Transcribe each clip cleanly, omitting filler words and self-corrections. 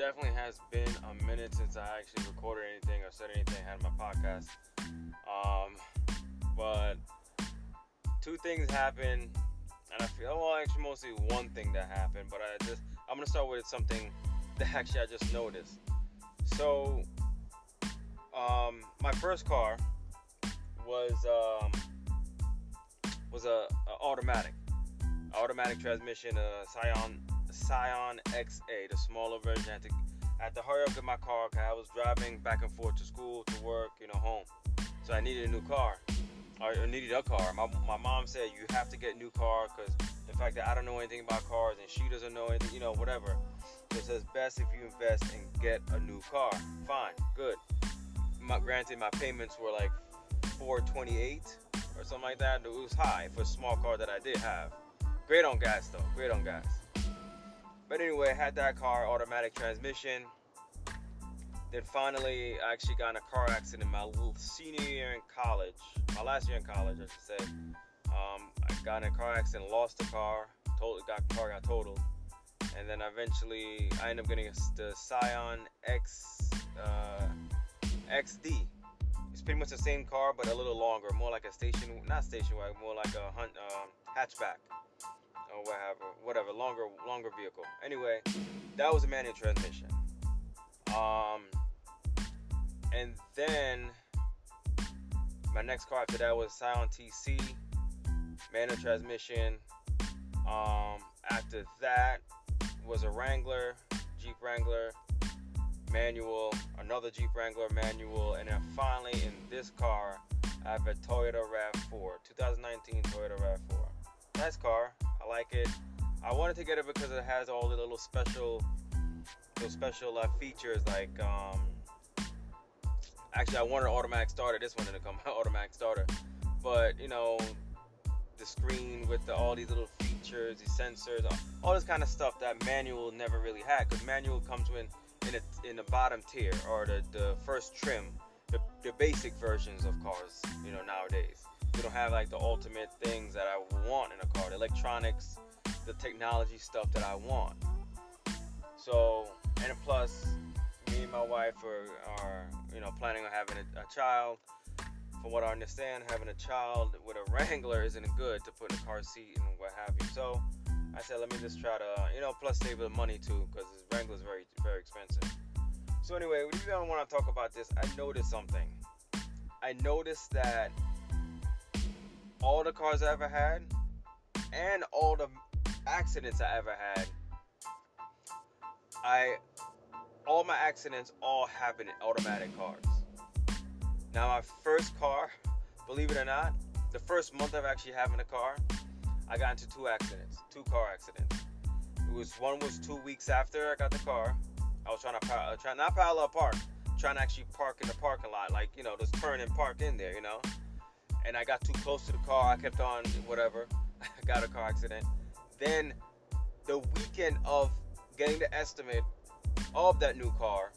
definitely has been a minute since I actually recorded anything or said anything, had my podcast. Um, but two things happened, and I feel well, actually mostly one thing that happened. But I'm gonna start with something that actually I just noticed. So, my first car was um, was a automatic transmission, Scion XA, the smaller version. I had to hurry up in my car because I was driving back and forth to school, to work, home. So I needed a new car. Or needed a car. My mom said you have to get a new car because the fact that I don't know anything about cars and she doesn't know anything, whatever. So it says best if you invest and get a new car. Fine, good. Granted, my payments were like $428 or something like that. It was high for a small car that I did have. Great on gas though. Great on gas. But anyway, I had that car, automatic transmission. Then finally, I actually got in a car accident my senior year in college. My last year in college, I should say. I got in a car accident, lost the car, car got totaled. And then eventually, I ended up getting the Scion XD. It's pretty much the same car, but a little longer, more like a not station wagon, more like a hatchback or whatever, longer vehicle. Anyway, that was a manual transmission. And then my next car after that was Scion TC, manual transmission. After that was a Wrangler, Jeep Wrangler, manual, another Jeep Wrangler manual, and then finally in this car I have a Toyota RAV4, 2019 Toyota RAV4. Nice car, I like it. I wanted to get it because it has all the little special features like actually I wanted an automatic starter. This one didn't come automatic starter, but the screen with all these little features, these sensors, all this kind of stuff that manual never really had, because manual comes in the bottom tier or the first trim, the basic versions of cars, nowadays. You don't have like the ultimate things that I want in a car, the electronics, the technology stuff that I want. So, and plus, me and my wife are planning on having a child. From what I understand, having a child with a Wrangler isn't good to put in a car seat and what have you. So I said, let me just try to, plus save the money too, because this Wrangler is very, very expensive. So anyway, if you want to talk about this, I noticed something. I noticed that all the cars I ever had and all the accidents I ever had, all my accidents all happened in automatic cars. Now my first car, believe it or not, the first month of actually having a car, I got into two car accidents. One was 2 weeks after I got the car. I was trying not parallel park, trying to actually park in the parking lot, like just turn and park in there, And I got too close to the car. I kept on whatever. I got a car accident. Then the weekend of getting the estimate of that new car,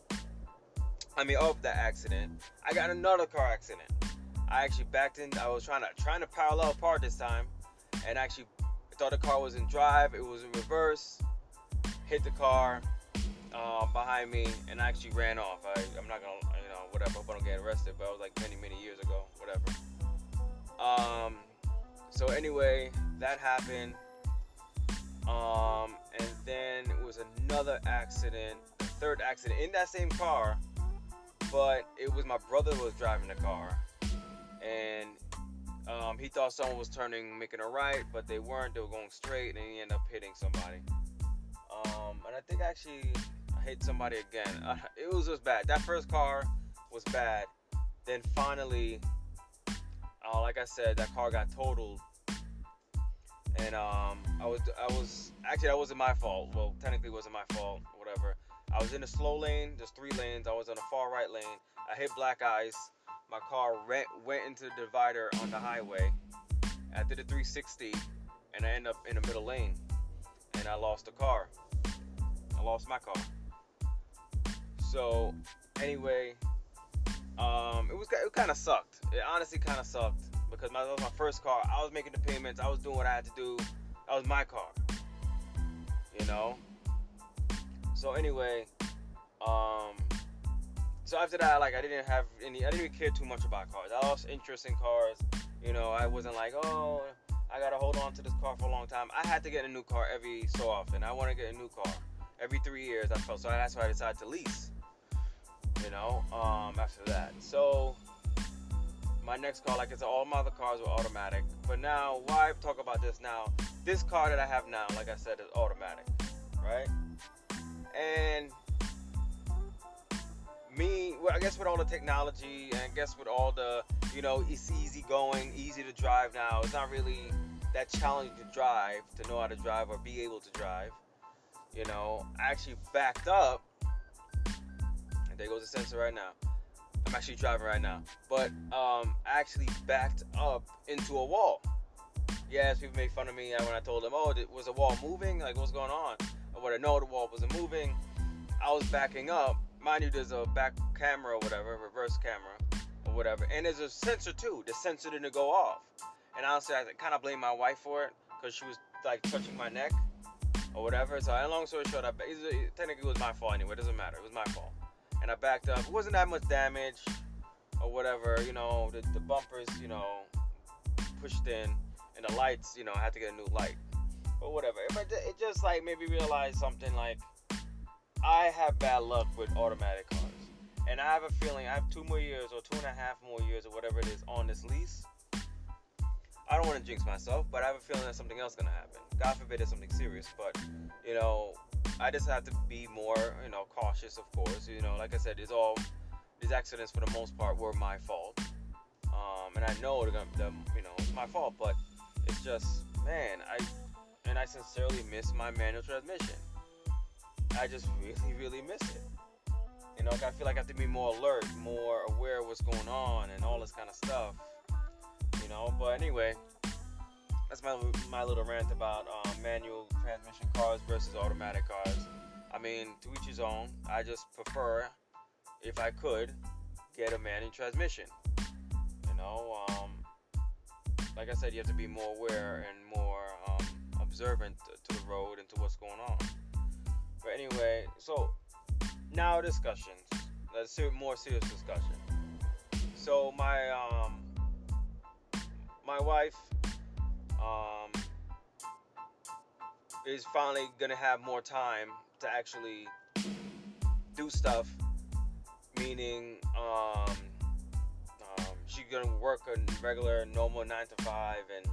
of that accident, I got another car accident. I actually backed in. I was trying to parallel park this time, and actually thought the car was in drive. It was in reverse. Hit the car behind me, and I actually ran off. I'm not gonna, whatever. Hope I don't get arrested. But it was like many years ago. Whatever. So anyway, that happened. And then it was another accident, the third accident in that same car, but it was my brother who was driving the car, and he thought someone was making a right, but they weren't. They were going straight, and he ended up hitting somebody. And I think actually I hit somebody again. It was just bad. That first car was bad. Then finally, like I said, that car got totaled. And that wasn't my fault. Well, technically it wasn't my fault, whatever. I was in a slow lane, there's 3 lanes. I was on the far right lane. I hit black ice. My car went into the divider on the highway. I did a 360, and I ended up in the middle lane. And I lost the car. I lost my car. So, anyway, it kind of sucked. It honestly kind of sucked. Because that was my first car. I was making the payments. I was doing what I had to do. That was my car. So anyway, Um, so after that, like I didn't even care too much about cars. I lost interest in cars. I wasn't like, oh, I gotta hold on to this car for a long time. I had to get a new car every so often. I want to get a new car every 3 years. I felt so that's why I decided to lease. After that, so my next car, like I said, all my other cars were automatic. But now, why talk about this now? This car that I have now, like I said, is automatic, right? And well, I guess with all the technology, and I guess with all the, it's easy going, easy to drive now. It's not really that challenging to drive, to know how to drive or be able to drive. I actually backed up, and there goes the sensor right now. I'm actually driving right now, but I actually backed up into a wall. Yes, people made fun of me when I told them, "Oh, was the wall moving? Like, what's going on?" Or what? No, the wall wasn't moving. I was backing up. Mind you, there's a back camera or whatever, reverse camera or whatever, and there's a sensor too. The sensor didn't go off, and honestly, I kind of blame my wife for it because she was like touching my neck or whatever. So, long story short, technically it was my fault anyway. It doesn't matter. It was my fault. And I backed up. It wasn't that much damage or whatever. The bumpers, pushed in, and the lights, I had to get a new light or whatever. But it just like made me realize something like I have bad luck with automatic cars. And I have a feeling I have 2 more years or 2.5 more years or whatever it is on this lease. I don't want to jinx myself, but I have a feeling that something else is going to happen. God forbid it's something serious. But, I just have to be more, cautious, of course. Like I said, these accidents for the most part were my fault. And I know it's my fault, but it's just, man, I sincerely miss my manual transmission. I just really, really miss it. I feel like I have to be more alert, more aware of what's going on and all this kind of stuff. But anyway, that's my little rant about manual transmission cars versus automatic cars. I mean, to each his own. I just prefer, if I could, get a manual transmission. Like I said, you have to be more aware and more observant to the road and to what's going on. But anyway, so now discussions. Let's do more serious discussion. So my wife is finally gonna have more time to actually do stuff. Meaning, she's gonna work a regular, normal 9 to 5, and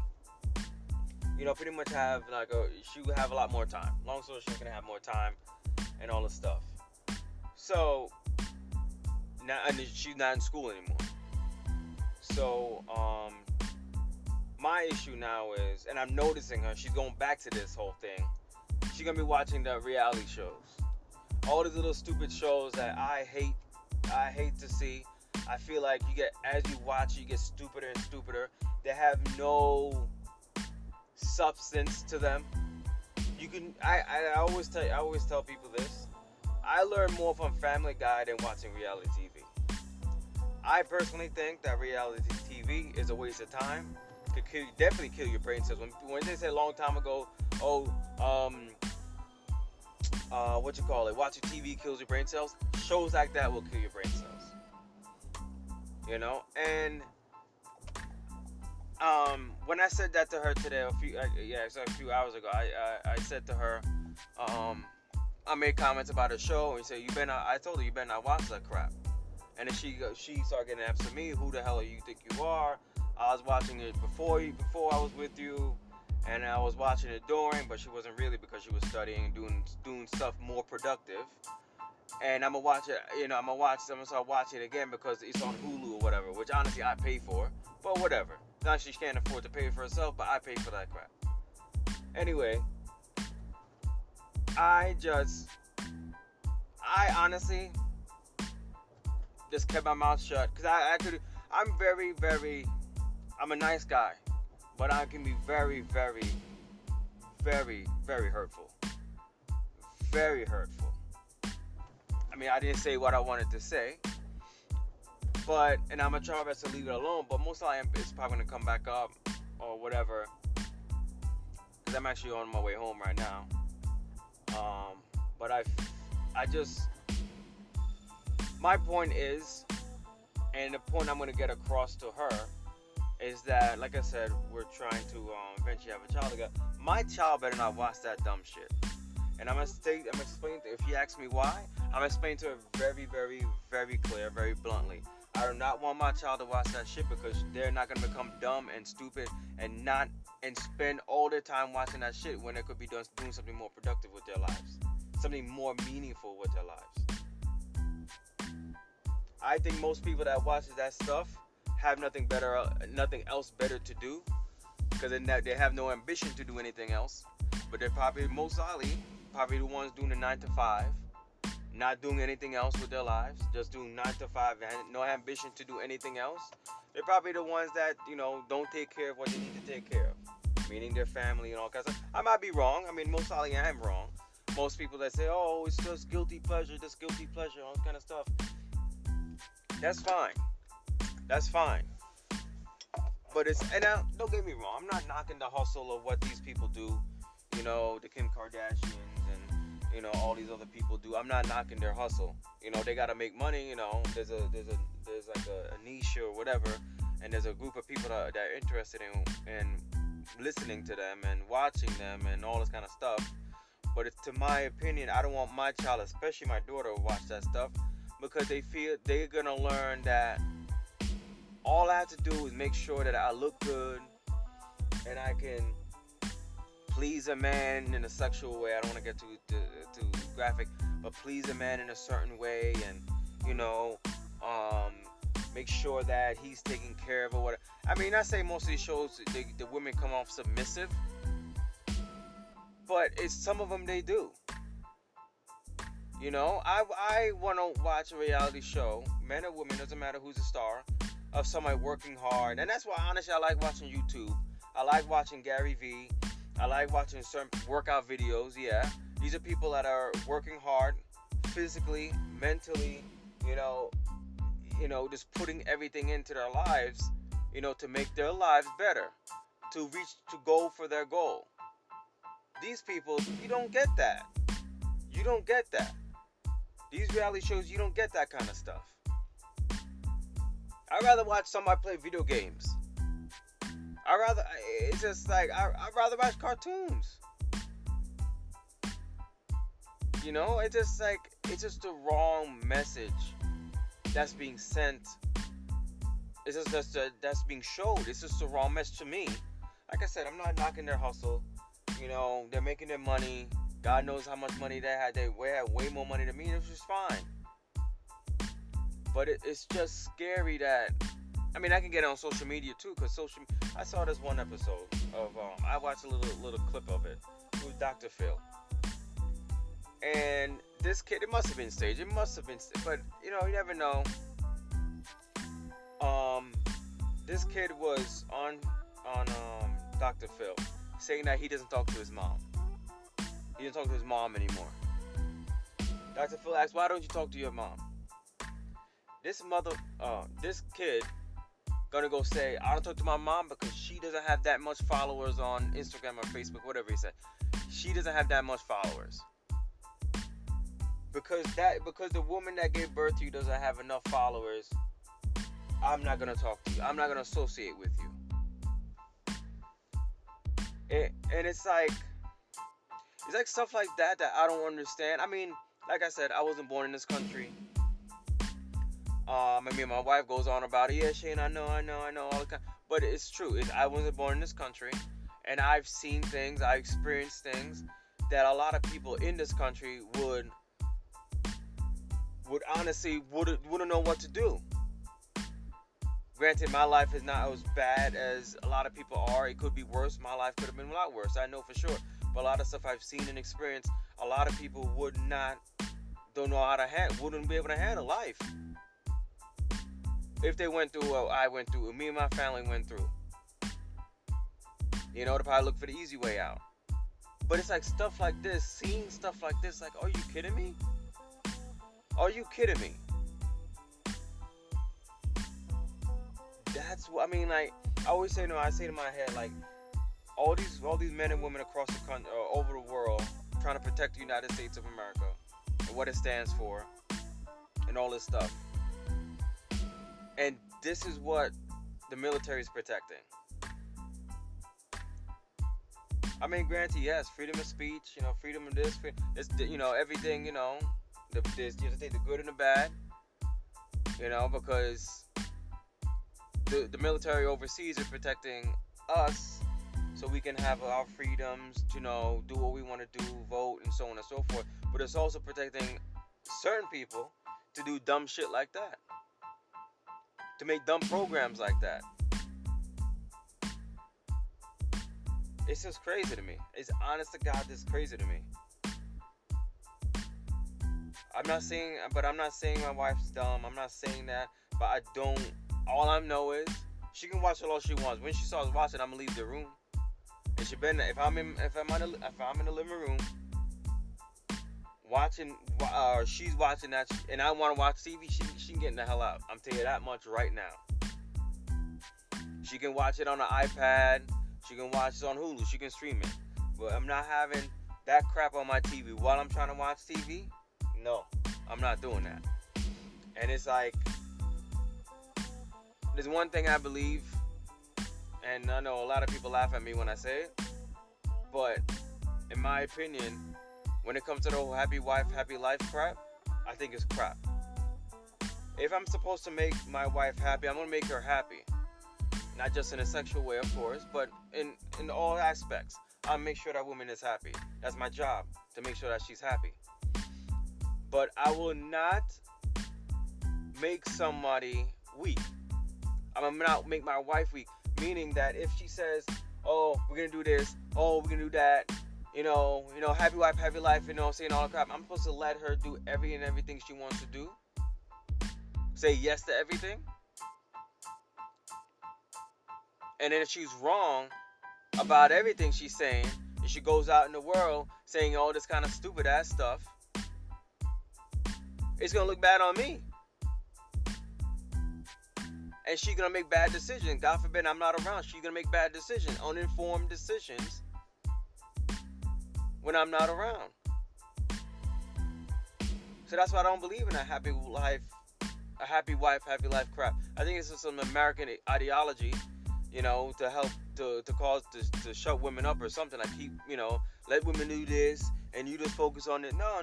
pretty much have she will have a lot more time. Long story short, she's gonna have more time and all this stuff. So now, and she's not in school anymore. So my issue now is, and I'm noticing her, she's going back to this whole thing. She's gonna be watching the reality shows, all these little stupid shows that I hate to see. I feel like as you watch, you get stupider and stupider. They have no substance to them. I always tell people this. I learn more from Family Guy than watching reality TV. I personally think that reality TV is a waste of time. Could definitely kill your brain cells. When they said a long time ago, watching TV kills your brain cells. Shows like that will kill your brain cells. And when I said that to her today, a few hours ago, I said to her, I made comments about her show, and I told her, you better not watch that crap. And then she started getting after me. Who the hell do you think you are? I was watching it before I was with you, and I was watching it during, but she wasn't really, because she was studying and doing stuff more productive. And I'm gonna watch it. I'm gonna start watching it again because it's on Hulu or whatever, which honestly I pay for. But whatever. Now she can't afford to pay for herself, but I pay for that crap. Anyway, I honestly just kept my mouth shut, because I'm very, very, I'm a nice guy, but I can be very, very, very, very hurtful. Very hurtful. I mean, I didn't say what I wanted to say, and I'm gonna try my best to leave it alone, but most likely it's probably gonna come back up or whatever, because I'm actually on my way home right now. But My point is, and the point I'm gonna get across to her is that, like I said, we're trying to eventually have a child together. My child better not watch that dumb shit. And I'm explaining if you ask me why, I'm explaining to her very, very, very clear, very bluntly. I do not want my child to watch that shit because they're not gonna become dumb and stupid and not and spend all their time watching that shit when they could be doing something more productive with their lives, something more meaningful with their lives. I think most people that watches that stuff have nothing else better to do because they have no ambition to do anything else. But they're probably most likely probably the ones doing the 9 to 5, not doing anything else with their lives, just doing 9 to 5 and no ambition to do anything else. They're probably the ones that don't take care of what they need to take care of, meaning their family and all kinds of. I might be wrong. I mean, most likely I am wrong. Most people that say, "Oh, it's just guilty pleasure, this guilty pleasure, all that kind of stuff." That's fine. That's fine. But don't get me wrong. I'm not knocking the hustle of what these people do. The Kim Kardashians and all these other people do. I'm not knocking their hustle. They gotta make money. There's like a niche or whatever, and there's a group of people that are interested in listening to them and watching them and all this kind of stuff. But to my opinion, I don't want my child, especially my daughter, to watch that stuff because they feel they're gonna learn that all I have to do is make sure that I look good and I can please a man in a sexual way. I don't want to get too graphic, but please a man in a certain way, and make sure that he's taking care of or whatever. I mean, I say most of these shows, the women come off submissive, but some of them they do. I want to watch a reality show, men or women, doesn't matter who's a star, of somebody working hard, and that's why honestly I like watching YouTube. I like watching Gary Vee. I like watching certain workout videos. Yeah, these are people that are working hard, physically, mentally. Just putting everything into their lives. To make their lives better, to go for their goal. These people, you don't get that. You don't get that. These reality shows, you don't get that kind of stuff. I'd rather watch somebody play video games. It's just like, I'd rather watch cartoons. It's just the wrong message that's being sent. It's just that's being showed. It's just the wrong message to me. Like I said, I'm not knocking their hustle. They're making their money. God knows how much money they had. They had way more money than me, which is fine. But it's just scary that, I mean, I can get it on social media too, because I saw this one episode of, I watched a little clip of it. It was Dr. Phil. And this kid, it must have been staged. But, you never know. This kid was on Dr. Phil, saying that he doesn't talk to his mom. He doesn't talk to his mom anymore. Dr. Phil asked, "Why don't you talk to your mom?" This kid gonna go say, "I don't talk to my mom because she doesn't have that much followers on Instagram or Facebook," whatever he said. She doesn't have that much followers. Because the woman that gave birth to you doesn't have enough followers, I'm not gonna talk to you. I'm not gonna associate with you. And it's like stuff like that I don't understand. I mean, like I said, I wasn't born in this country. I mean, my wife goes on about it. Yeah, Shane, I know, all the time. But it's true. I wasn't born in this country, and I've seen things, I experienced things that a lot of people in this country would honestly wouldn't know what to do. Granted, my life is not as bad as a lot of people are. It could be worse. My life could have been a lot worse. I know for sure. But a lot of stuff I've seen and experienced, a lot of people wouldn't be able to handle life if they went through what I went through, me and my family went through. They'd probably look for the easy way out. But it's like stuff like this, seeing stuff like this, like, are you kidding me? Are you kidding me? That's what I mean. Like, I always say, I say in my head, like, all these men and women across the country, over the world, trying to protect the United States of America and what it stands for, and and all this stuff. And this is what the military is protecting. I mean, granted, yes, freedom of speech, freedom of this, everything, you have to take the good and the bad, because the military overseas is protecting us so we can have our freedoms to, do what we want to do, vote, and so on and so forth. But it's also protecting certain people to do dumb shit like that, to make dumb programs like that. It's just crazy to me. It's honest to God, this crazy to me. I'm not saying my wife's dumb. I'm not saying that, but I don't. All I know is she can watch all she wants. When she starts watching, I'm gonna leave the room. And she better. If I'm in the living room watching, she's watching that, and I want to watch TV, she can get the hell out. I'm telling you that much right now. She can watch it on an iPad. She can watch it on Hulu. She can stream it. But I'm not having that crap on my TV while I'm trying to watch TV. No, I'm not doing that. And it's like, there's one thing I believe, and I know a lot of people laugh at me when I say it, but in my opinion, when it comes to the whole happy wife, happy life crap, I think it's crap. If I'm supposed to make my wife happy, I'm going to make her happy. Not just in a sexual way, of course, but in all aspects. I'll make sure that woman is happy. That's my job, to make sure that she's happy. But I will not make somebody weak. I'm going to not make my wife weak. Meaning that if she says, oh, we're going to do this, oh, we're going to do that, happy wife, happy life, saying all the crap. I'm supposed to let her do everything she wants to do. Say yes to everything. And then if she's wrong about everything she's saying, and she goes out in the world saying all this kind of stupid ass stuff, it's going to look bad on me. And she's going to make bad decisions. God forbid I'm not around. She's going to make bad decisions, uninformed decisions, when I'm not around. So that's why I don't believe in a happy life, happy wife, happy life crap. I think it's just some American ideology, to help to shut women up or something. Like let women do this and you just focus on it. No.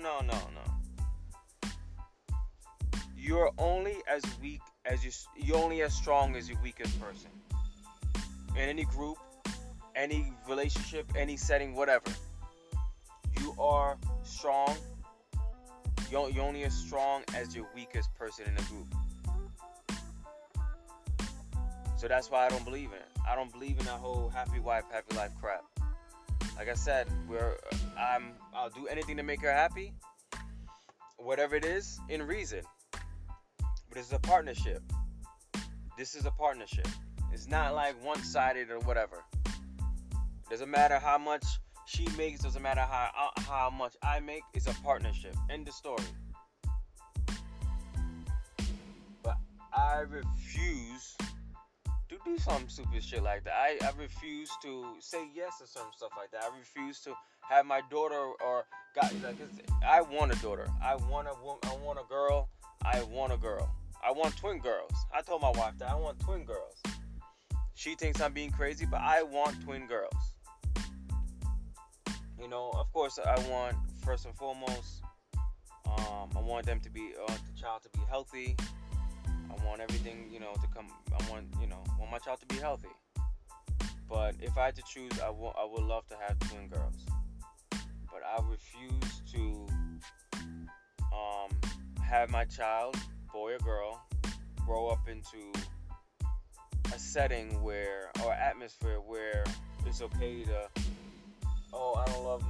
You're only as weak as you're only as strong as your weakest person. In any group, any relationship, any setting, whatever. You are strong. You're only as strong as your weakest person in the group. So that's why I don't believe in it. I don't believe in that whole happy wife, happy life crap. Like I said, I'll do anything to make her happy, whatever it is, in reason. But it's a partnership. This is a partnership. It's not like one-sided or whatever. Doesn't matter how much she makes. Doesn't matter how much I make. It's a partnership. End of story. But I refuse to do some stupid shit like that. I refuse to say yes to some stuff like that. I refuse to have my daughter I want a daughter. I want a girl. I want a girl. I want twin girls. I told my wife that I want twin girls. She thinks I'm being crazy, but I want twin girls. Of course, I want, first and foremost, I want them to be, the child to be healthy. I want everything, to come. I want my child to be healthy. But if I had to choose, I would love to have twin girls. But I refuse to have my child, boy or girl, grow up into a setting or atmosphere where it's okay to, I don't love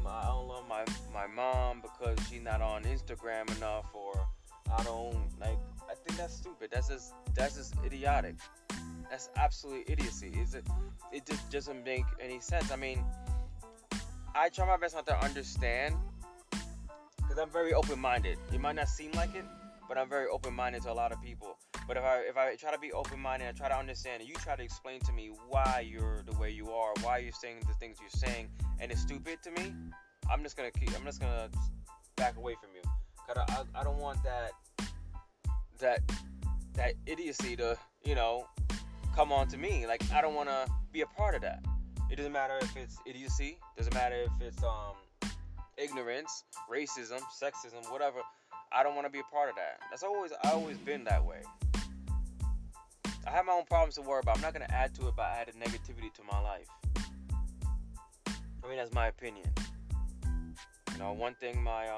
my mom because she's not on Instagram enough, or I think that's stupid. That's just idiotic. That's absolute idiocy. It just doesn't make any sense. I mean, I try my best not to understand, because I'm very open-minded. It might not seem like it, but I'm very open-minded to a lot of people. But if I try to be open-minded and try to understand, and you try to explain to me why you're the way you are, why you're saying the things you're saying, and it's stupid to me, I'm just gonna back away from you. Cause I don't want that that idiocy to, come on to me. Like, I don't want to be a part of that. It doesn't matter if it's idiocy. Doesn't matter if it's ignorance, racism, sexism, whatever. I don't want to be a part of that. I always been that way. I have my own problems to worry about. I'm not gonna add to it by adding negativity to my life. I mean, that's my opinion. One thing one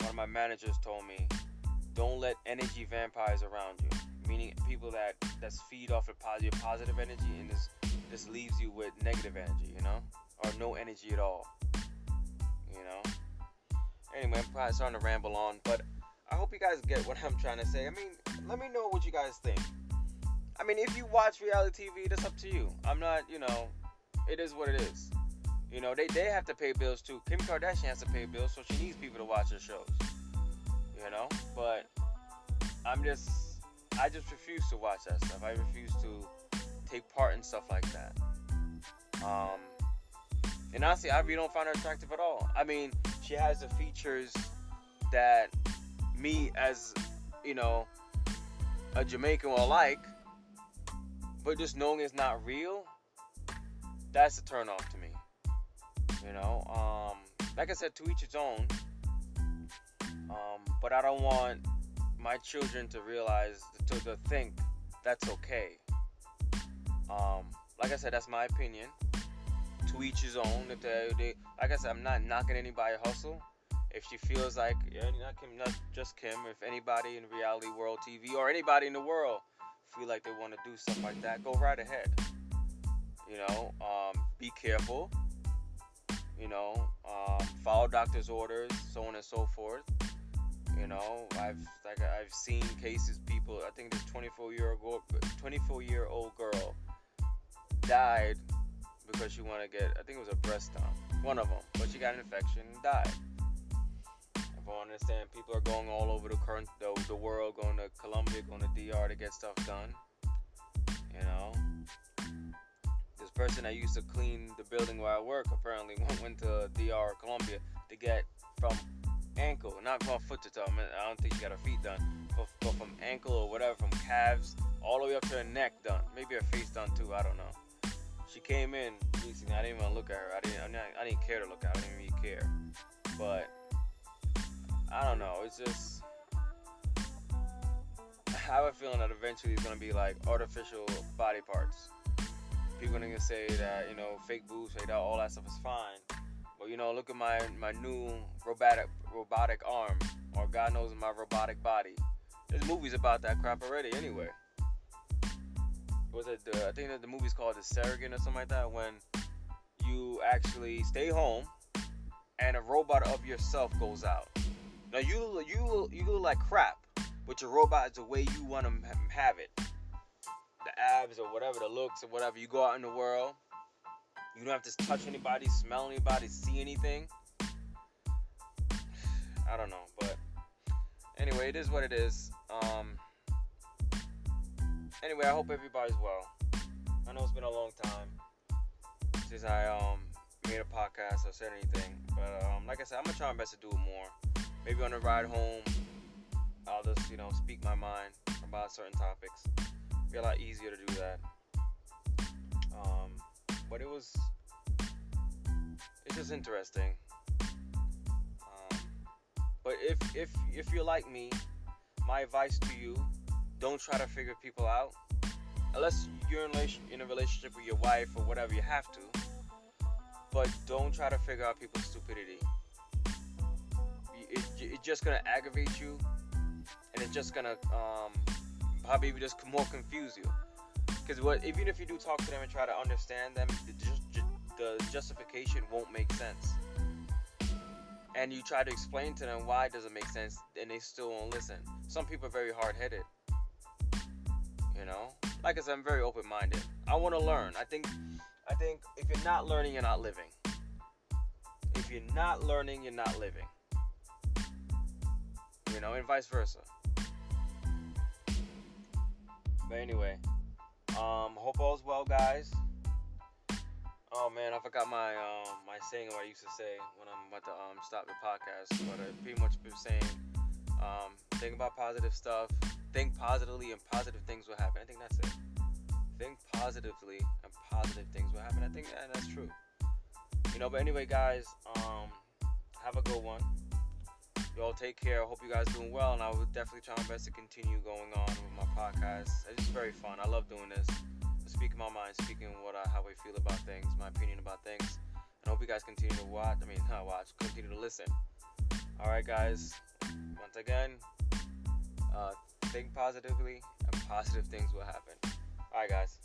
of my managers told me: don't let energy vampires around you. Meaning people that's feed off of positive energy, and this leaves you with negative energy, or no energy at all. Anyway, I'm probably starting to ramble on, but I hope you guys get what I'm trying to say. I mean, let me know what you guys think. I mean, if you watch reality TV, that's up to you. I'm not, it is what it is. They have to pay bills too. Kim Kardashian has to pay bills, so she needs people to watch her shows. But I just refuse to watch that stuff. I refuse to take part in stuff like that. And honestly, I really don't find her attractive at all. I mean, she has the features that me as, a Jamaican will like, but just knowing it's not real, that's a turn off to me. Like I said, to each its own. But I don't want my children to realize, to think that's okay. Like I said, that's my opinion. To each his own. If they, like I said, I'm not knocking anybody's hustle. If she feels like, not just Kim, if anybody in reality world TV or anybody in the world feel like they want to do stuff like that, go right ahead. Be careful. Follow doctor's orders, so on and so forth. I've seen cases, people. I think this 24-year-old girl died because she wanted to get, I think it was a breast dump, one of them, but she got an infection and died. If I understand, people are going all over the world, going to Colombia, going to DR to get stuff done. This person that used to clean the building where I work apparently went to DR, Colombia, to get from ankle, not from foot to toe. I don't think she got her feet done, but from ankle or whatever, from calves all the way up to her neck done. Maybe her face done too. I don't know. She came in recently. I didn't even look at her. I didn't care to look at her. I didn't really care. But I don't know. It's just, I have a feeling that eventually it's gonna be like artificial body parts. People are gonna say that fake boobs, fake that, all that stuff is fine. But look at my new robotic arm, or God knows my robotic body. There's movies about that crap already. Anyway, I think that the movie's called The Surrogate or something like that, when you actually stay home and a robot of yourself goes out. Now you look like crap, but your robot is the way you want to have it. The abs or whatever, the looks or whatever. You go out in the world, you don't have to touch anybody, smell anybody, see anything. I don't know, but anyway, it is what it is. Anyway, I hope everybody's well. I know it's been a long time since I made a podcast or said anything, but like I said, I'm gonna try my best to do it more. Maybe on the ride home, I'll just speak my mind about certain topics. Be a lot easier to do that. But it's just interesting. But if you're like me, my advice to you: don't try to figure people out, unless you're in a relationship with your wife or whatever. You have to, but don't try to figure out people's stupidity. It's just gonna aggravate you, and it's just gonna probably just more confuse you. Because even if you do talk to them and try to understand them, the justification won't make sense. And you try to explain to them why it doesn't make sense, and they still won't listen. Some people are very hard-headed. Like I said, I'm very open-minded. I want to learn. I think if you're not learning, you're not living. If you're not learning, you're not living. And vice versa. But anyway, hope all's well, guys. Oh man, I forgot my saying what I used to say when I'm about to stop the podcast. But I pretty much been saying Think about positive stuff. Think positively, and positive things will happen. I think that's it. Think positively, and positive things will happen. I think that's true. But anyway, guys, have a good one. Y'all take care. I hope you guys doing well, and I will definitely try my best to continue going on with my podcast. It's just very fun. I love doing this. Speaking my mind, speaking how I feel about things, my opinion about things. And I hope you guys continue to continue to listen. All right, guys. Once again, think positively, and positive things will happen. All right, guys.